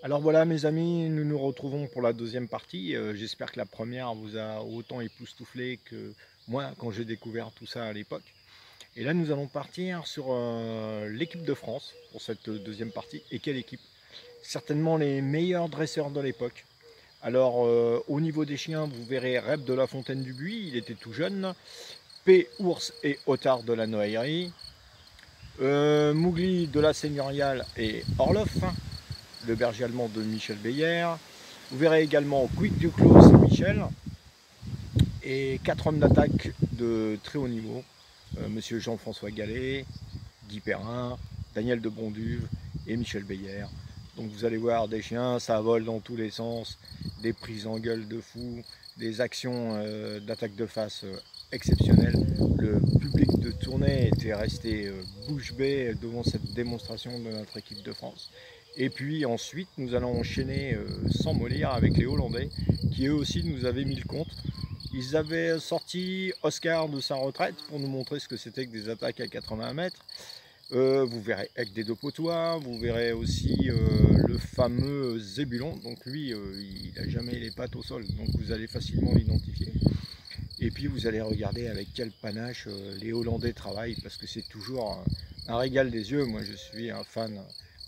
Alors voilà mes amis, nous nous retrouvons pour la deuxième partie. J'espère que la première vous a autant époustouflé que moi quand j'ai découvert tout ça à l'époque. Et là nous allons partir sur l'équipe de France pour cette deuxième partie. Et quelle équipe? Certainement les meilleurs dresseurs de l'époque. Alors au niveau des chiens, vous verrez Reb de la Fontaine du Buis, il était tout jeune. P, Ours et Otard de la Noaillerie. Mougli de la Seigneuriale et Orloff, le berger allemand de Michel Beyer. Vous verrez également Quick Duclos Saint-Michel et 4 hommes d'attaque de très haut niveau. Monsieur Jean-François Gallet, Guy Perrin, Daniel de Bonduve et Michel Beyer. Donc vous allez voir des chiens, ça vole dans tous les sens, des prises en gueule de fou, des actions d'attaque de face exceptionnelles. Le public de tournée était resté bouche bée devant cette démonstration de notre équipe de France. Et puis ensuite, nous allons enchaîner sans mollir avec les Hollandais, qui eux aussi nous avaient mis le compte. Ils avaient sorti Oscar de sa retraite pour nous montrer ce que c'était que des attaques à 80 mètres. Vous verrez avec des deux potois, vous verrez aussi le fameux Zébulon. Donc lui, il n'a jamais les pattes au sol, donc vous allez facilement l'identifier. Et puis vous allez regarder avec quel panache les Hollandais travaillent, parce que c'est toujours un régal des yeux. Moi je suis un fan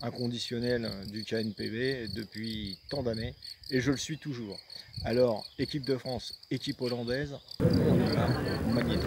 inconditionnel du KNPV depuis tant d'années, et je le suis toujours. Alors, équipe de France, équipe hollandaise, on y va, magnifique.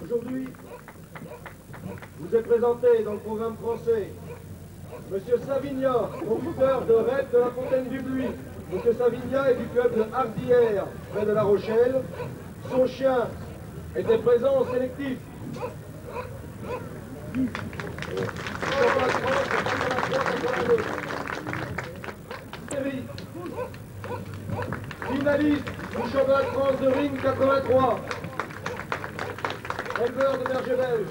Aujourd'hui, vous est présenté dans le programme français Monsieur Savigna, conducteur de Rep de la Fontaine du Buis. Monsieur Savigna est du club de Hardière, près de La Rochelle. Son chien était présent en sélectif. Finaliste du championnat de France de ring 83. Éleveur de berger belge.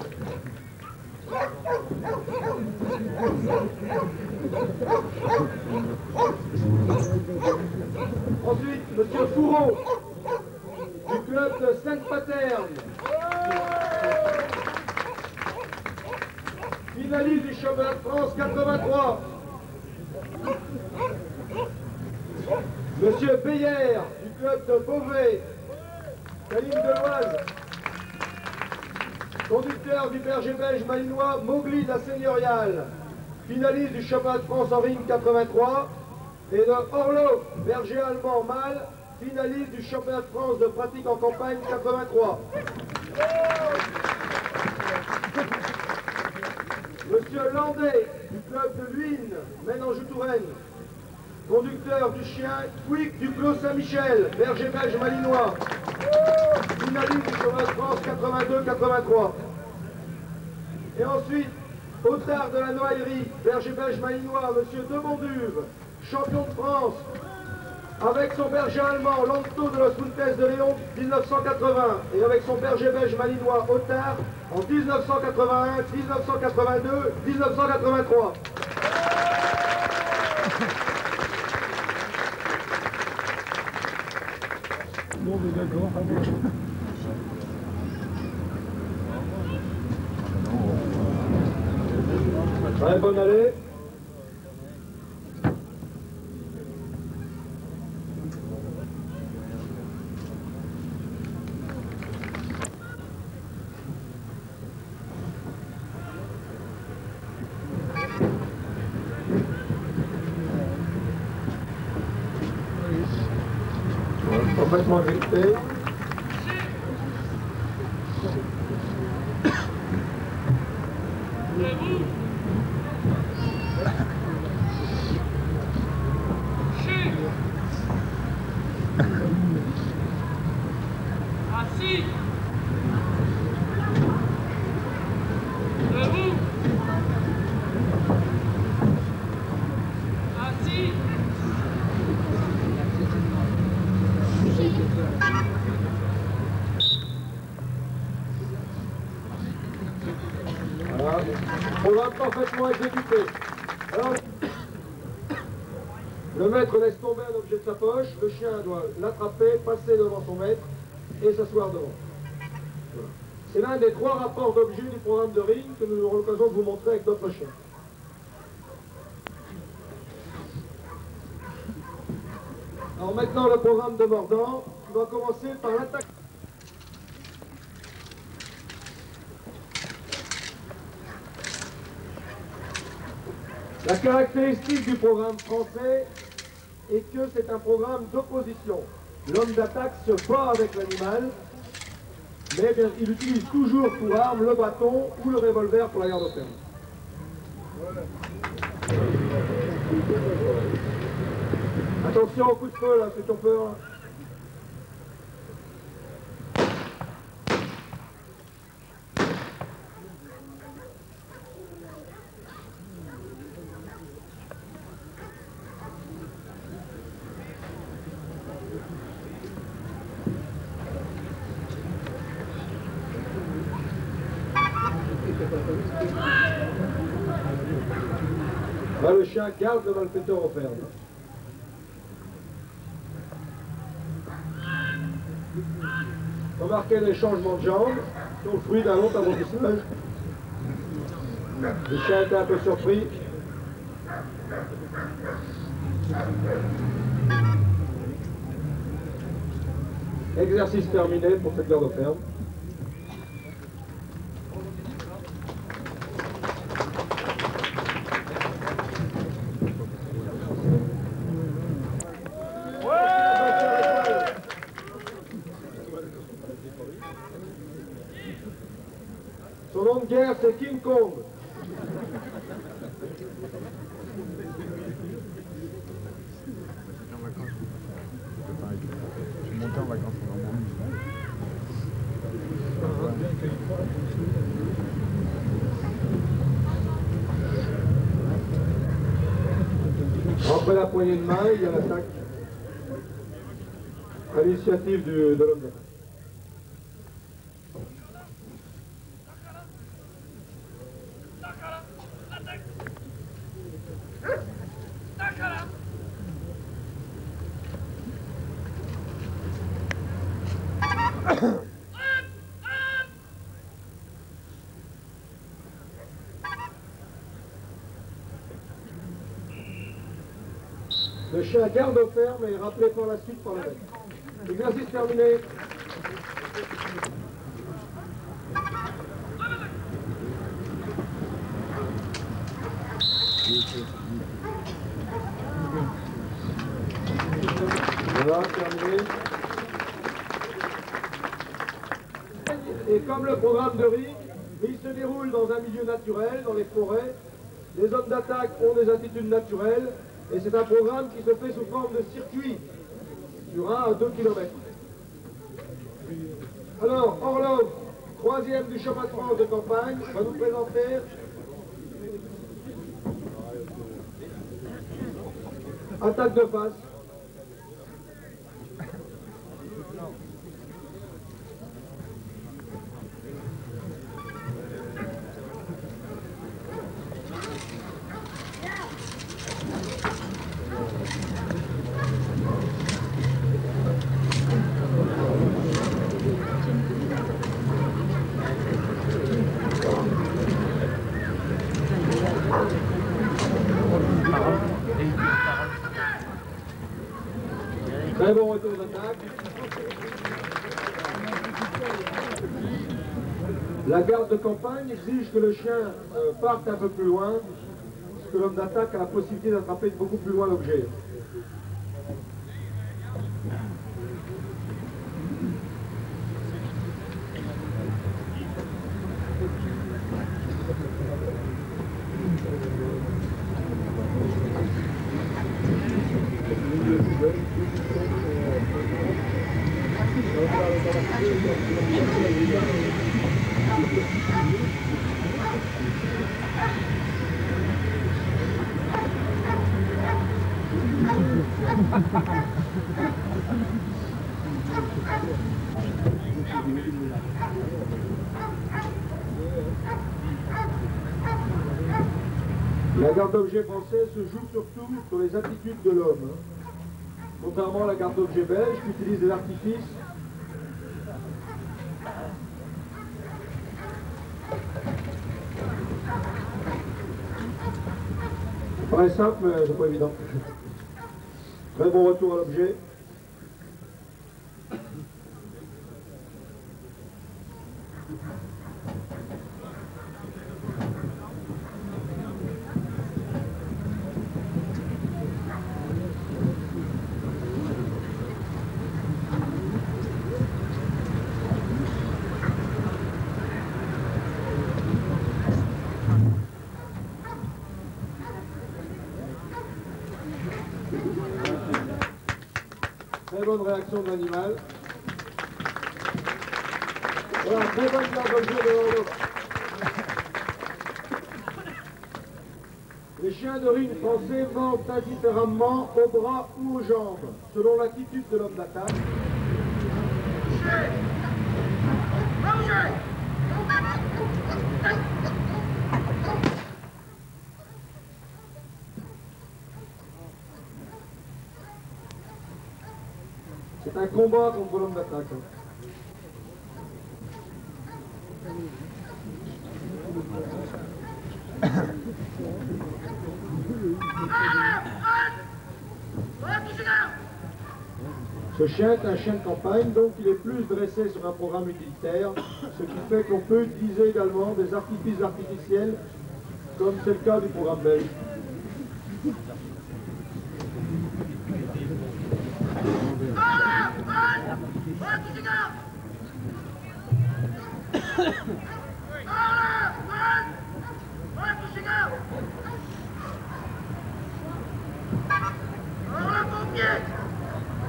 Ensuite, Monsieur Fourreau, du club de Sainte-Paterne. Finaliste du championnat de France 83. Monsieur Beyer, du club de Beauvais, la ligne de l'Oise. Conducteur du berger belge malinois Mowgli de la Seigneuriale, finaliste du championnat de France en ring 83, et de Orlo, berger allemand mâle, finaliste du championnat de France de pratique en campagne 83. Monsieur Landais, du club de Luynes, Maine-Anjou-Touraine, conducteur du chien Quick du Clos Saint-Michel, berger belge malinois, finaliste du championnat de France 82-83. Et ensuite, Otard de la Noaillerie, berger belge malinois, monsieur de Bonduve, champion de France avec son berger allemand Lanto de Los Montes de Léon 1980 et avec son berger belge malinois Otard en 1981, 1982, 1983. Bon, mais d'accord. Très bonne allée. Complètement grippé. Assis. Debout. Assis. Voilà. Programme parfaitement exécuté. Alors, le maître laisse tomber un objet de sa poche, le chien doit l'attraper, passer devant son maître et s'asseoir devant. Voilà. C'est l'un des 3 rapports d'objets du programme de ring que nous aurons l'occasion de vous montrer avec notre chien. Alors maintenant le programme de mordant, qui va commencer par l'attaque. La caractéristique du programme français est que c'est un programme d'opposition. L'homme d'attaque se bat avec l'animal, mais bien, il utilise toujours pour arme le bâton ou le revolver pour la garde ferme. Attention au coup de feu là, ceux qui ont peur. Là, le chien garde le malfaiteur au ferme. Remarquez les changements de jambes, qui sont le fruit d'un long apprentissage. Le chien était un peu surpris. Exercice terminé pour cette garde au ferme. Son nom de guerre, c'est King Kong. Je suis monté en vacances en Normandie. Après la poignée de main, il y a l'attaque à l'initiative de l'homme d'attaque. Le chien garde au ferme et est rappelé par la suite par le maître. Exercice terminé. Voilà, terminé. Et comme le programme de ring, il se déroule dans un milieu naturel, dans les forêts, les hommes d'attaque ont des attitudes naturelles, et c'est un programme qui se fait sous forme de circuit, sur 1 à 2 km. Alors, Orlov, 3e du championnat de France de campagne, va nous présenter attaque de face. La garde de campagne exige que le chien parte un peu plus loin, parce que l'homme d'attaque a la possibilité d'attraper de beaucoup plus loin l'objet. La garde d'objet française se joue surtout sur les attitudes de l'homme. Contrairement à la garde d'objet belge qui utilise des artifices. Ça paraît simple, mais c'est pas évident. Très bon retour à l'objet. Très bonne réaction de l'animal. Voilà, très bonne garde d'objet de l'horloge. Les chiens de ring français mordent indifféremment au bras ou aux jambes, selon l'attitude de l'homme d'attaque. C'est un combat contre l'homme d'attaque. Ce chien est un chien de campagne, donc il est plus dressé sur un programme utilitaire, ce qui fait qu'on peut utiliser également des artifices artificiels, comme c'est le cas du programme belge.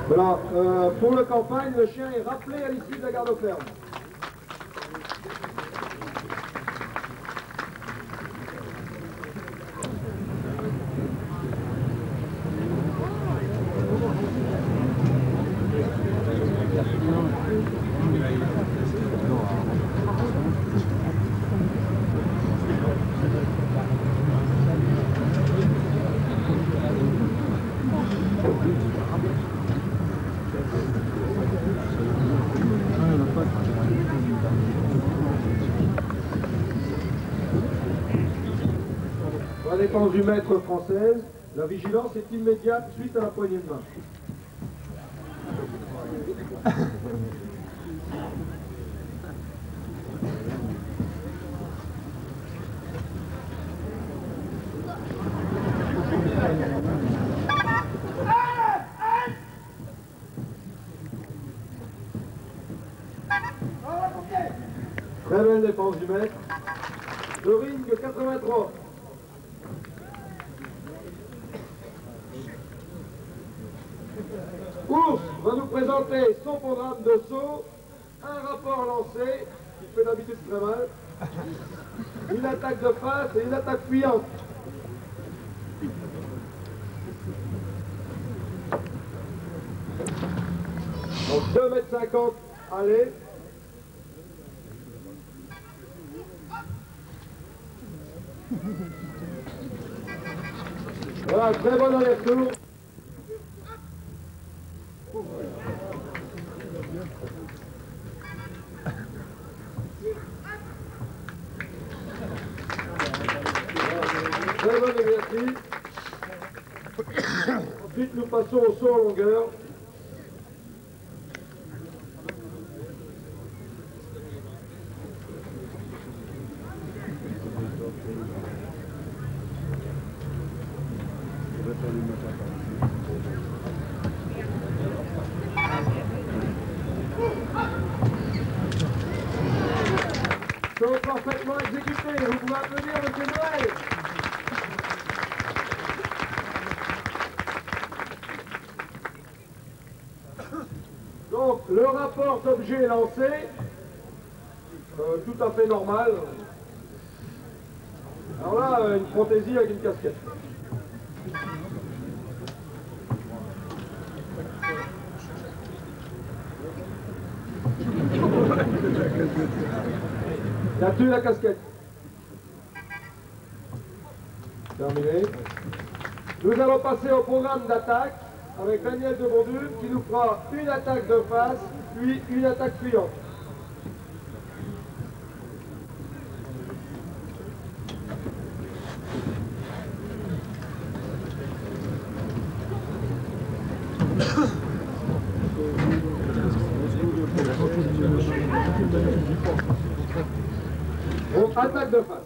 Voilà, pour la campagne, le chien est rappelé à l'issue de la garde ferme. Dans la défense du maître française, la vigilance est immédiate suite à la poignée de main. Très belle défense du maître. Le ring 83. Ours va nous présenter son programme de saut, un rapport lancé, qui fait d'habitude très mal, une attaque de face et une attaque fuyante. Donc 2,50 m, allez. Voilà, très bon aller-retour. Très bon exercice. Ensuite, nous passons au saut en longueur. sont parfaitement exécutés. Vous pouvez applaudir M. Noël. Donc, le rapport d'objet est lancé. Tout à fait normal. Alors là, une fantaisie avec une casquette. Il a tué la casquette. Terminé. Nous allons passer au programme d'attaque avec Daniel de Bonduve qui nous fera une attaque de face, puis une attaque fuyante. Bon, attaque de face.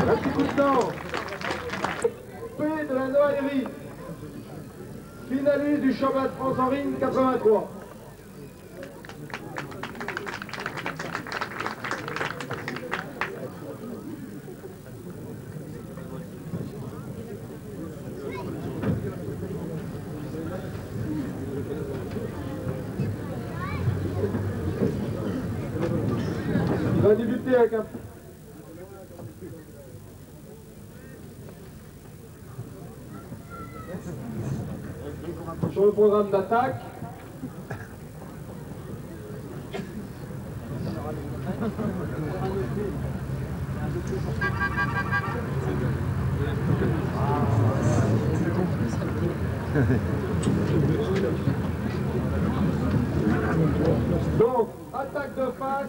Un petit coup de temps. P de la Noaillerie. Finaliste du championnat de France en ring 83. Il va débuter avec un... Sur le programme d'attaque, donc attaque de face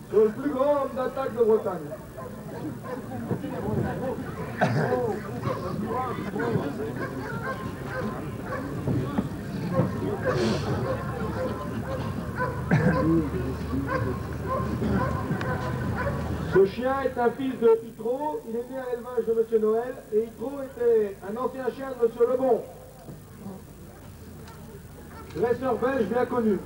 sur le plus grand homme d'attaque de Bretagne. Ce chien est un fils de Hitro, il est né à l'élevage de M. Noël, et Hitro était un ancien chien de M. Lebon, dresseur belge bien connu.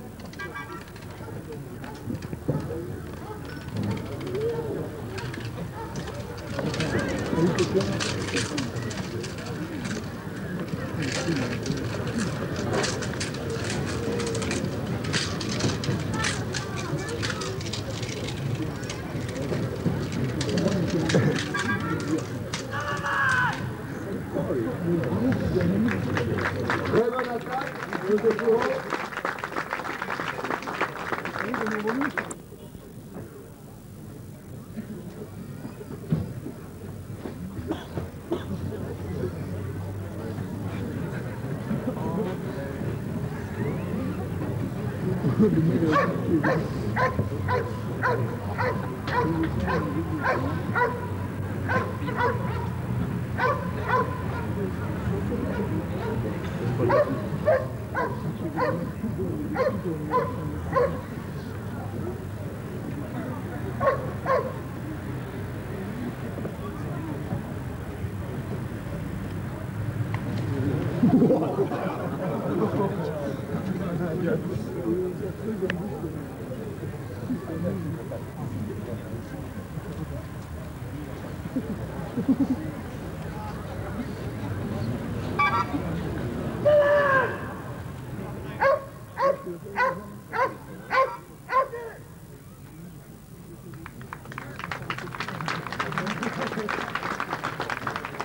Très bonne attaque, le Bourreau.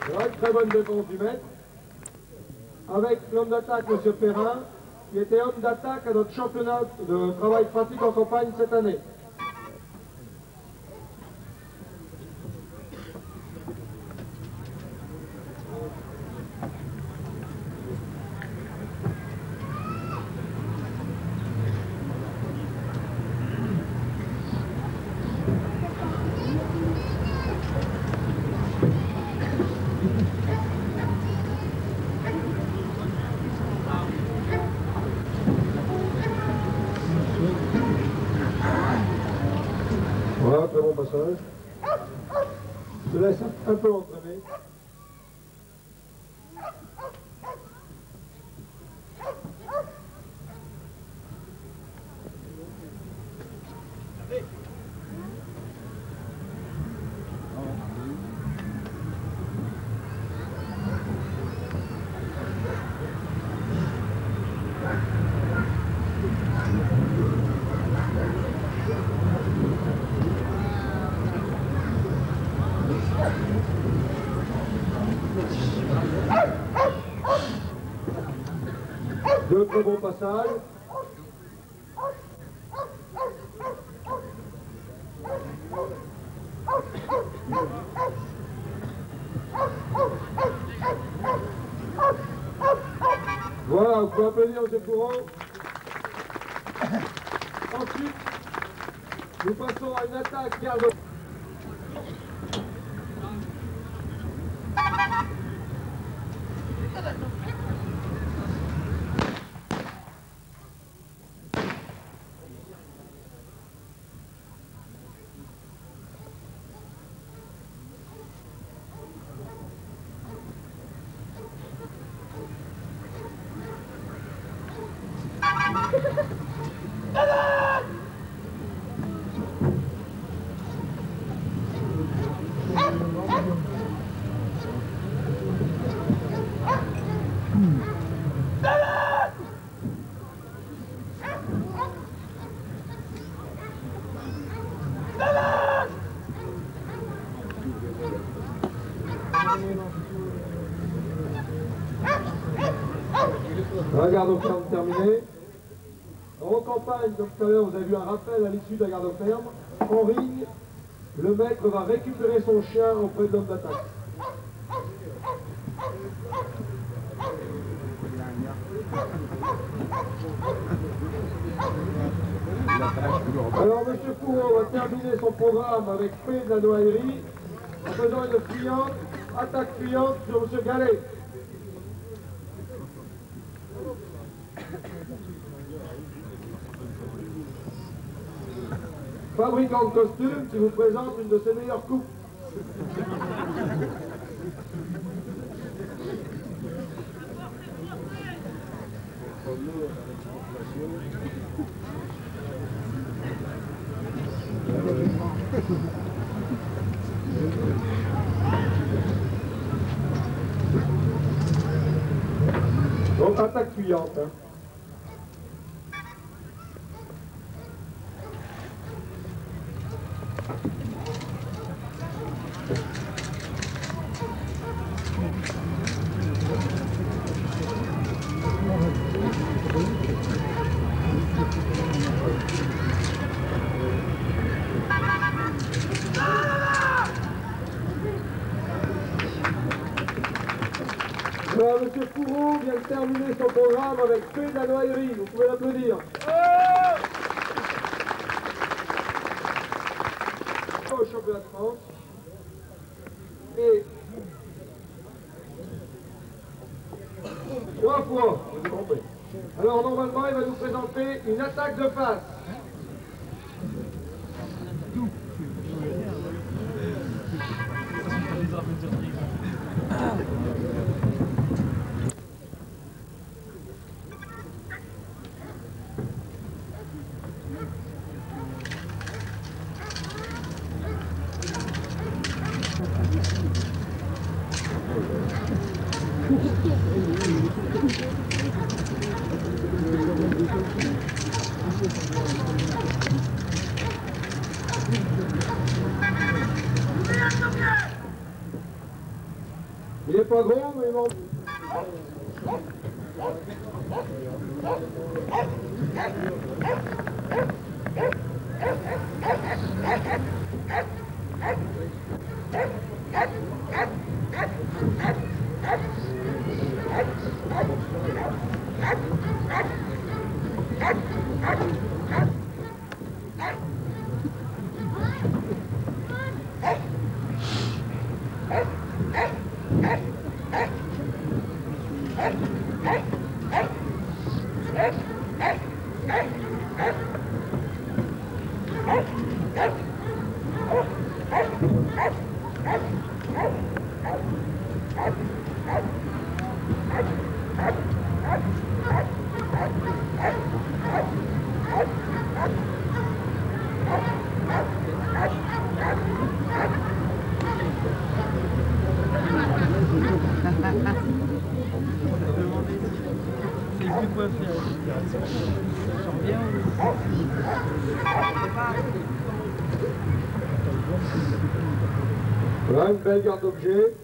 Voilà, très bonne défense du maître. Avec l'homme d'attaque, M. Perrin, qui était homme d'attaque à notre championnat de travail pratique en campagne cette année. Voilà, très bon passage. Je te laisse un peu entraîner. Deux très bons passages. Voilà, vous pouvez applaudir M. Courant. Ensuite, nous passons à une attaque garde. La garde ferme terminée. En campagne, comme tout à l'heure, vous avez vu un rappel à l'issue de la garde ferme. En ring, le maître va récupérer son chien auprès de l'homme d'attaque. Alors, M. Courreau va terminer son programme avec paix de la noaillerie en faisant une fuyante, attaque fuyante sur M. Gallet. Fabricant de costumes qui vous présente une de ses meilleures coupes. Donc attaque fuyante. Hein. Alors, M. Courreau vient de terminer son programme avec paix de la noaillerie. Vous pouvez l'applaudir. Au championnat de France. Et 3 fois, je vous compris. Alors normalement, il va nous présenter une attaque de face. Il est pas gros, mais il m'en... C'est plus quoi faire. Je reviens Voilà une belle garde d'objet.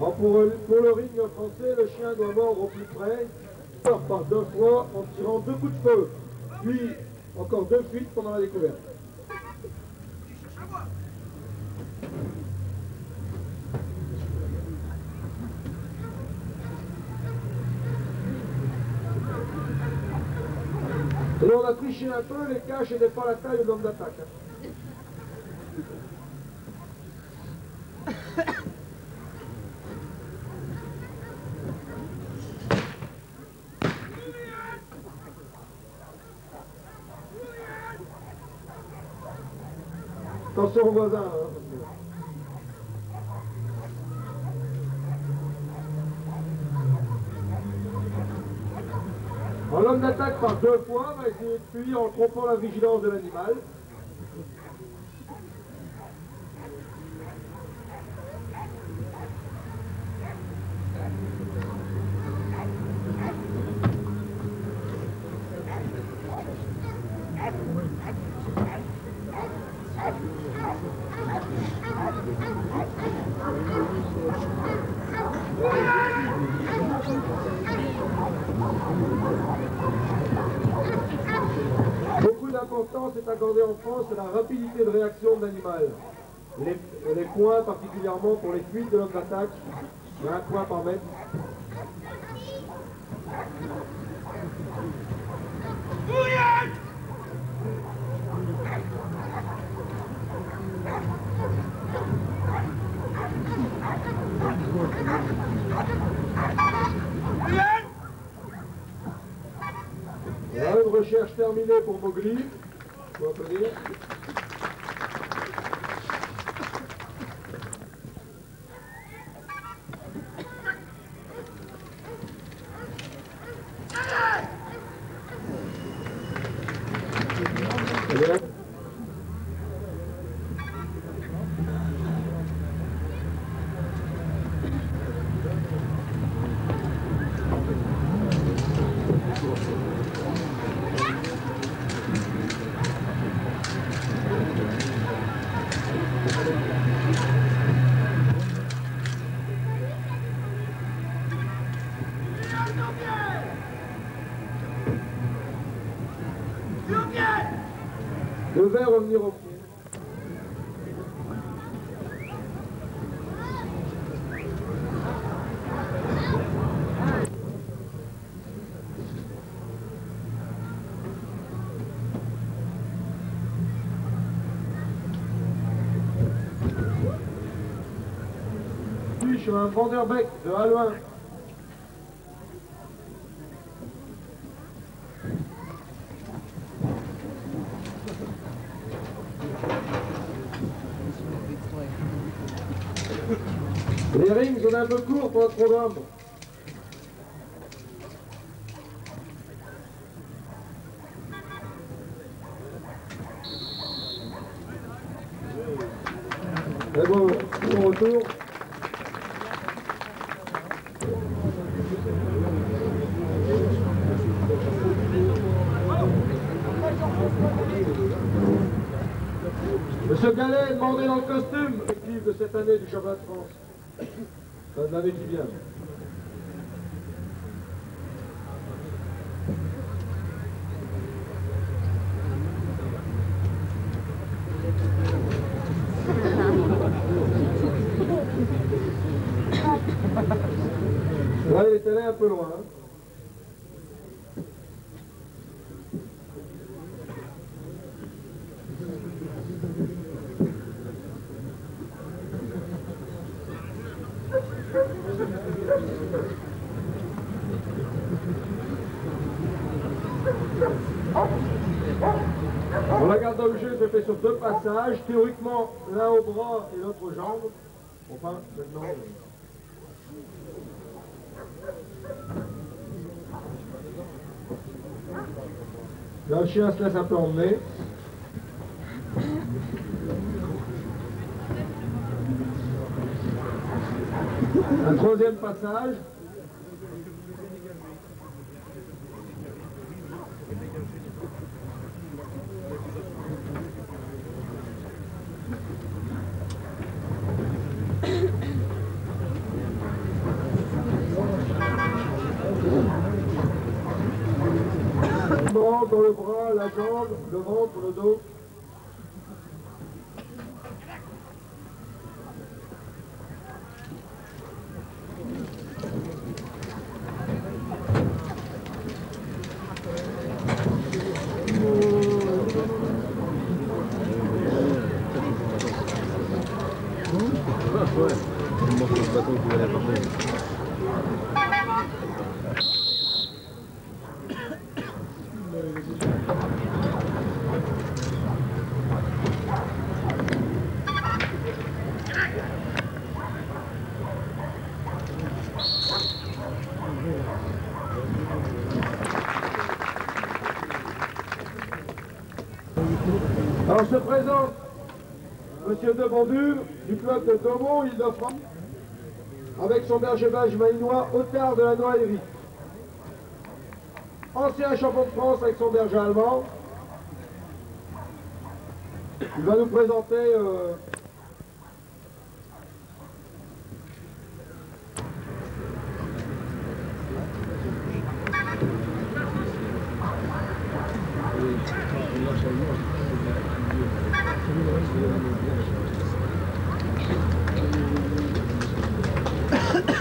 Alors pour le ring français, le chien doit mordre au plus près, par 2 fois en tirant 2 coups de feu, puis encore 2 fuites pendant la découverte. Et là on a triché un peu, les caches n'étaient pas la taille de l'homme d'attaque. Attention aux voisins. L'homme d'attaque par 2 fois va essayer de fuir en trompant la vigilance de l'animal. Beaucoup d'importance est accordée en France à la rapidité de réaction de l'animal. Les points, particulièrement pour les fuites de l'homme d'attaque, il y a 1 point par mètre. Voilà une recherche terminée pour Mowgli. Faut applaudir. Bien. Devait revenir au pied. Je suis un Vanderbeek de Halouin. Les rings sont un peu courts pour notre programme. Mais bon, bon retour. ce galet est demandé dans le costume effectif de cette année du championnat de France. De l'année qui vient. Là, il est allé un peu loin. Bon, la garde d'objet se fait sur 2 passages, théoriquement l'un au bras et l'autre aux jambes. Enfin, maintenant. Là, le chien se laisse un peu emmener. Un 3e passage. Dans le bras, la jambe, le ventre, le dos. Alors se présente Monsieur de Bandure du club de Daumont, Île-de-France, avec son berger belge malinois Otard de la Noaillerie. Ancien champion de France avec son berger allemand. Il va nous présenter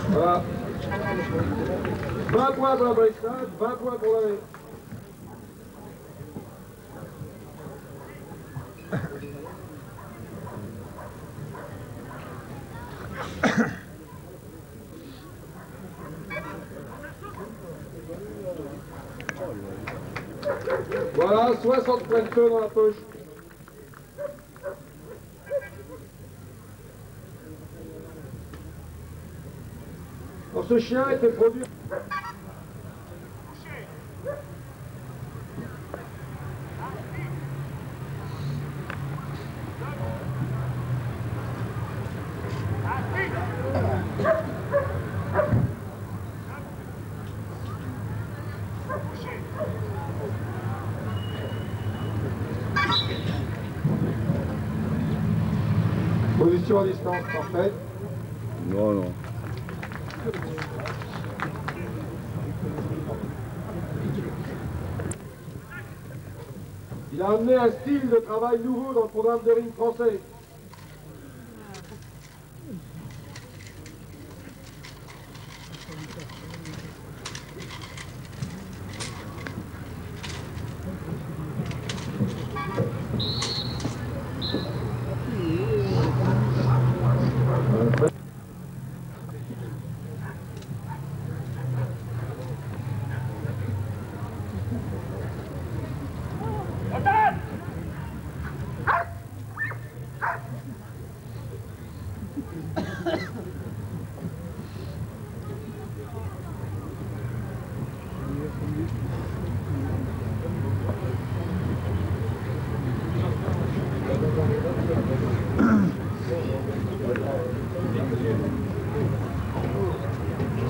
voilà. 20 points pour la balissade, 20 points pour la... Voilà, 60 points de queue dans la poche. Alors ce chien était produit... Position à distance parfaite. Non, non. Il a amené un style de travail nouveau dans le programme de ring français.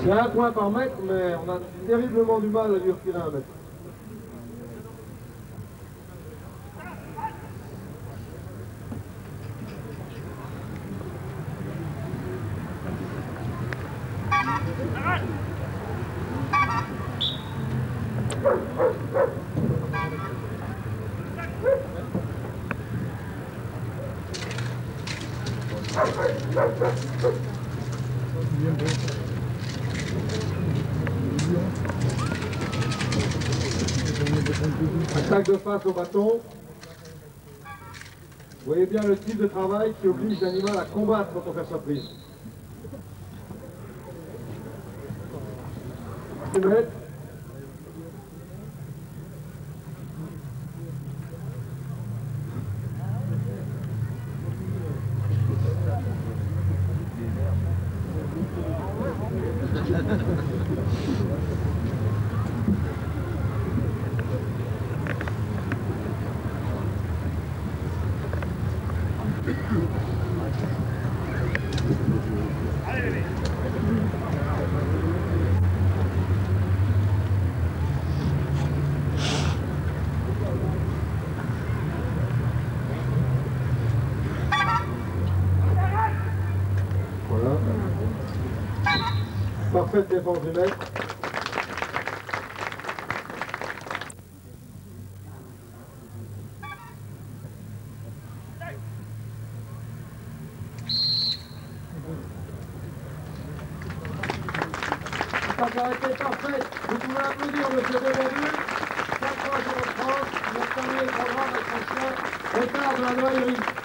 C'est 1 point par mètre, mais on a terriblement du mal à lui reculer 1 mètre. Attaque de face au bâton. Vous voyez bien le type de travail qui oblige l'animal à combattre quand on fait sa prise. Voilà. Parfaite défense du maître. Attaque arrêtée parfaite. Vous pouvez applaudir monsieur Devendu. 4-3-0-30. Il a terminé le programme avec son chien. Retard de la noaillerie.